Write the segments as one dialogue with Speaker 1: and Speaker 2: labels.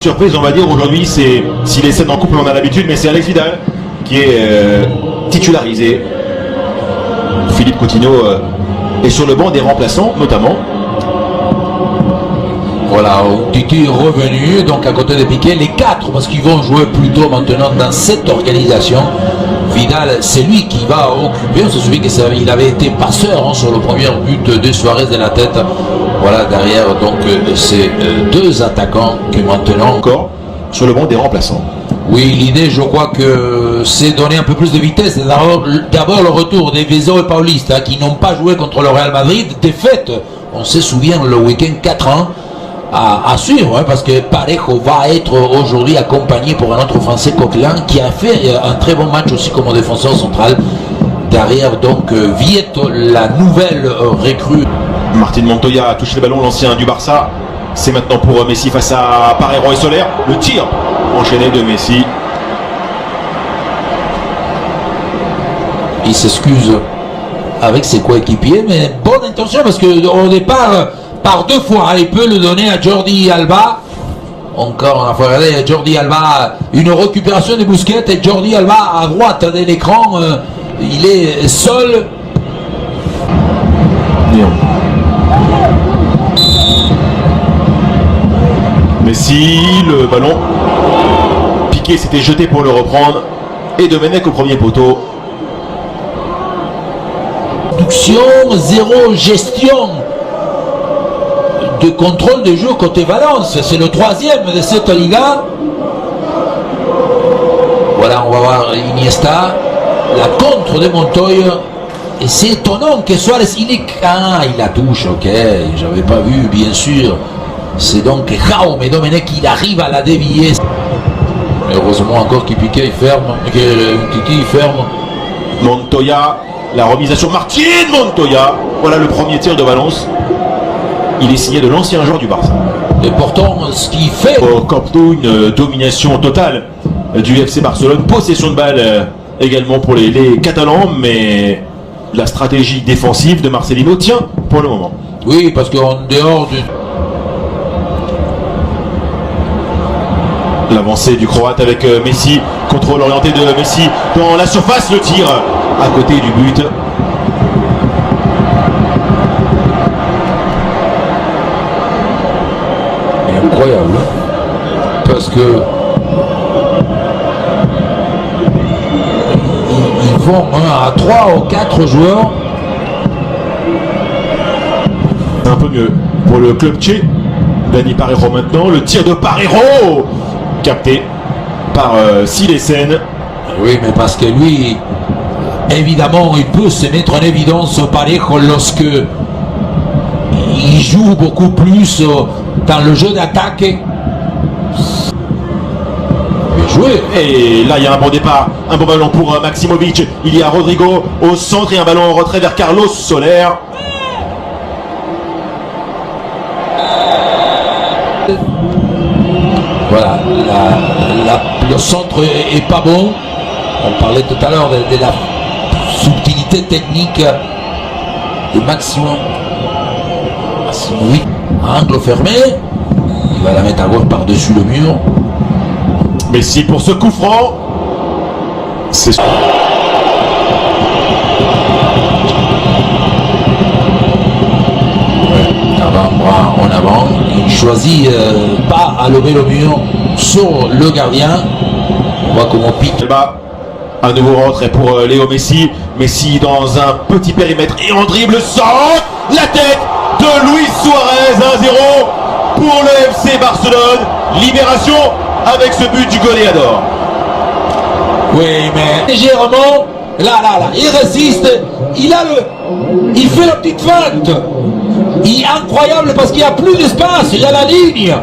Speaker 1: Surprise, on va dire aujourd'hui, c'est si les scènes en couple on a l'habitude, mais c'est Alex Vidal qui est titularisé. Philippe Coutinho est sur le banc des remplaçants notamment.
Speaker 2: Voilà, Titi est revenu donc à côté de Piqué, les quatre parce qu'ils vont jouer plutôt maintenant dans cette organisation. Vidal, c'est lui qui va occuper. On se souvient qu'il avait été passeur sur le premier but de Suarez de la tête. Voilà, derrière, donc c'est deux attaquants qui maintenant
Speaker 1: Encore sur le banc des remplaçants.
Speaker 2: Oui, l'idée, je crois que c'est donner un peu plus de vitesse. D'abord le retour des Vezzo et Paulista qui n'ont pas joué contre le Real Madrid. Défaite, on se souvient, le week-end 4-1. À suivre, hein, parce que Parejo va être aujourd'hui accompagné pour un autre Français, Coquelin, qui a fait un très bon match aussi comme défenseur central. Derrière donc Vieto, la nouvelle recrue.
Speaker 1: Martín Montoya a touché le ballon, l'ancien du Barça. C'est maintenant pour Messi face à Parejo et Soler. Le tir enchaîné de Messi.
Speaker 2: Il s'excuse avec ses coéquipiers, mais bonne intention parce qu'au départ, par deux fois, il peut le donner à Jordi Alba. Encore, on a regardé Jordi Alba, une récupération de Busquets et Jordi Alba à droite de l'écran, il est seul.
Speaker 1: Messi, le ballon. Piqué s'était jeté pour le reprendre. Et Domenech au premier poteau.
Speaker 2: Production, zéro gestion de contrôle de jeu côté Valence. C'est le troisième de cette Liga. Voilà, on va voir Iniesta, la contre de Montoya. Et c'est étonnant que Suarez, il la touche, ok, j'avais pas vu, bien sûr. C'est donc Jaume Domenech qui arrive à la dévier. Heureusement encore qu'il piquait, il ferme, que Titi il ferme.
Speaker 1: Montoya, la remise sur Martín Montoya. Voilà le premier tir de Valence. Il est signé de l'ancien joueur du Barça.
Speaker 2: Et pourtant, ce qu'il fait...
Speaker 1: Au Camp Nou, une domination totale du FC Barcelone. Possession de balle également pour les Catalans, mais la stratégie défensive de Marcelino tient pour le moment.
Speaker 2: Oui, parce qu'en dehors du...
Speaker 1: L'avancée du Croate avec Messi, contrôle orienté de Messi dans la surface, le tir à côté du but.
Speaker 2: Incroyable, parce que ils vont à 3 ou 4 joueurs.
Speaker 1: Un peu mieux pour le club tché. Dani Parejo maintenant, le tir de Parejo capté par Silesen.
Speaker 2: Oui, mais parce que lui, évidemment, il peut se mettre en évidence Parejo lorsque il joue beaucoup plus dans le jeu d'attaque. Bien joué.
Speaker 1: Et là il y a un bon départ, un bon ballon pour Maximovic. Il y a Rodrigo au centre et un ballon en retrait vers Carlos Soler.
Speaker 2: Voilà, le centre est pas bon. On parlait tout à l'heure de la subtilité technique de Maximovic. Angle fermé, il va la mettre à gauche par-dessus le mur.
Speaker 1: Messi pour ce coup franc. C'est
Speaker 2: Avant-bras en avant, il choisit pas à lever le mur sur le gardien. On voit comment pique.
Speaker 1: Un nouveau retrait pour Léo Messi. Messi dans un petit périmètre et en dribble sans la tête de Luis Suarez. 1-0 pour le FC Barcelone. Libération avec ce but du goleador.
Speaker 2: Oui, mais légèrement, là, il résiste. Il fait la petite feinte. Il est incroyable parce qu'il n'y a plus d'espace. Il y a la ligne.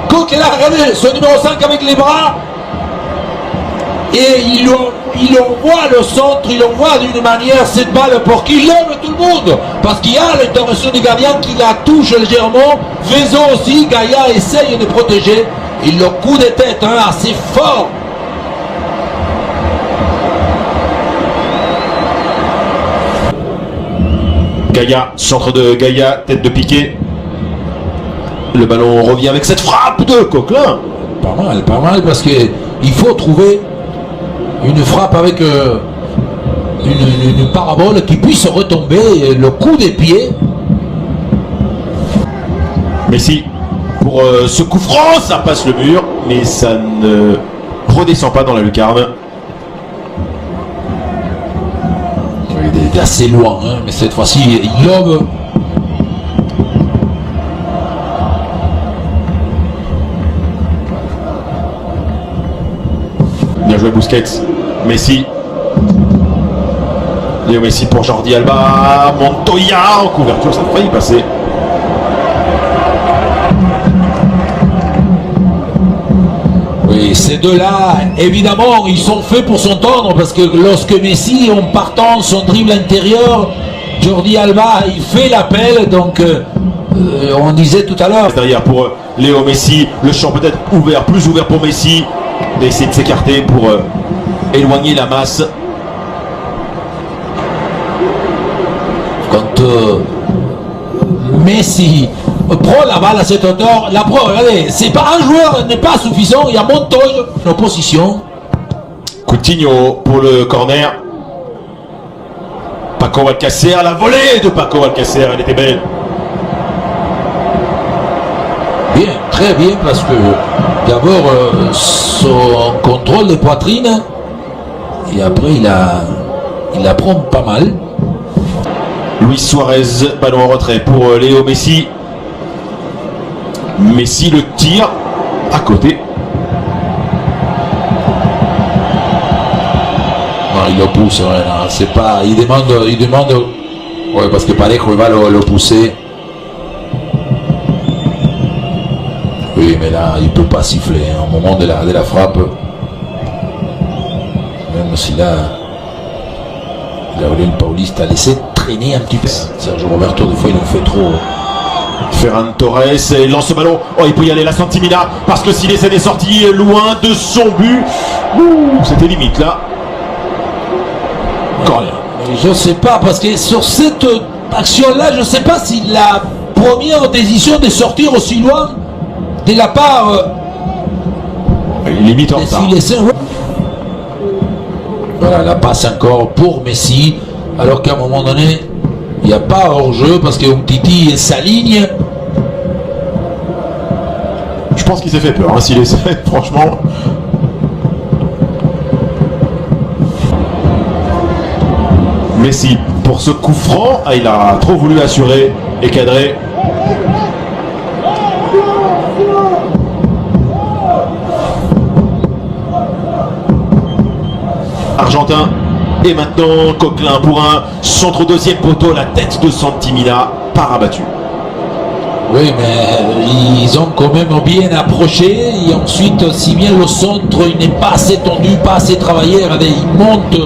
Speaker 2: Coquelin, regardez, ce numéro 5 avec les bras. Et il envoie le centre, il envoie d'une manière cette balle pour qu'il lève tout le monde. Parce qu'il y a l'intervention du gardien qui la touche légèrement. Vezzo aussi, Gaïa essaye de protéger. Et le coup de tête assez fort.
Speaker 1: Gaïa, centre de Gaïa, tête de Piqué. Le ballon revient avec cette frappe de Coquelin.
Speaker 2: Pas mal, parce qu'il faut trouver une frappe avec une parabole qui puisse retomber, le coup des pieds.
Speaker 1: Messi, pour ce coup franc, ça passe le mur, mais ça ne redescend pas dans la lucarne.
Speaker 2: Il est assez loin, hein, mais cette fois-ci, il lobe.
Speaker 1: Bien joué Busquets. Messi. Léo Messi pour Jordi Alba. Montoya en couverture, ça a failli passer.
Speaker 2: Oui, ces deux-là, évidemment, ils sont faits pour s'entendre parce que lorsque Messi, en partant son dribble intérieur, Jordi Alba, il fait l'appel, donc on disait tout à l'heure.
Speaker 1: Derrière pour Léo Messi, le champ peut-être ouvert, plus ouvert pour Messi. D'essayer de s'écarter pour éloigner la masse.
Speaker 2: Quand Messi prend la balle à cette hauteur, la preuve, regardez, c'est pas un joueur n'est pas suffisant, il y a Montoya en opposition.
Speaker 1: Coutinho pour le corner. Paco Alcacer, la volée de Paco Alcacer, elle était belle.
Speaker 2: Bien, très bien, parce que d'abord son contrôle de poitrine et après il la prend pas mal.
Speaker 1: Luis Suarez, ballon en retrait pour Léo Messi. Messi le tire à côté.
Speaker 2: Non, il le pousse, ouais, non, c'est pas. Il demande. Ouais, parce que Parejo il va le pousser. Oui, mais là, il ne peut pas siffler hein, au moment de la frappe. Même si là, Gabriel Paulista a laissé traîner un petit peu. Sergio Roberto, des fois, il en fait trop.
Speaker 1: Ferran Torres lance ce ballon. Oh, il peut y aller la Santimina parce que s'il essaie des sorties loin de son but, c'était limite là. Corner.
Speaker 2: Je ne sais pas, parce que sur cette action-là, je ne sais pas si la première décision de sortir aussi loin de la part
Speaker 1: limite en retard.
Speaker 2: Voilà, la passe encore pour Messi, alors qu'à un moment donné, il n'y a pas hors-jeu parce que Umtiti s'aligne.
Speaker 1: Je pense qu'il s'est fait peur, hein, s'il essaie, franchement. Messi, pour ce coup franc, il a trop voulu assurer et cadrer. Argentin. Et maintenant Coquelin pour un centre au deuxième poteau, la tête de Santimina, pas rabattu.
Speaker 2: Oui, mais ils ont quand même bien approché. Et ensuite, si bien le centre il n'est pas assez tendu, pas assez travaillé, regardez, il monte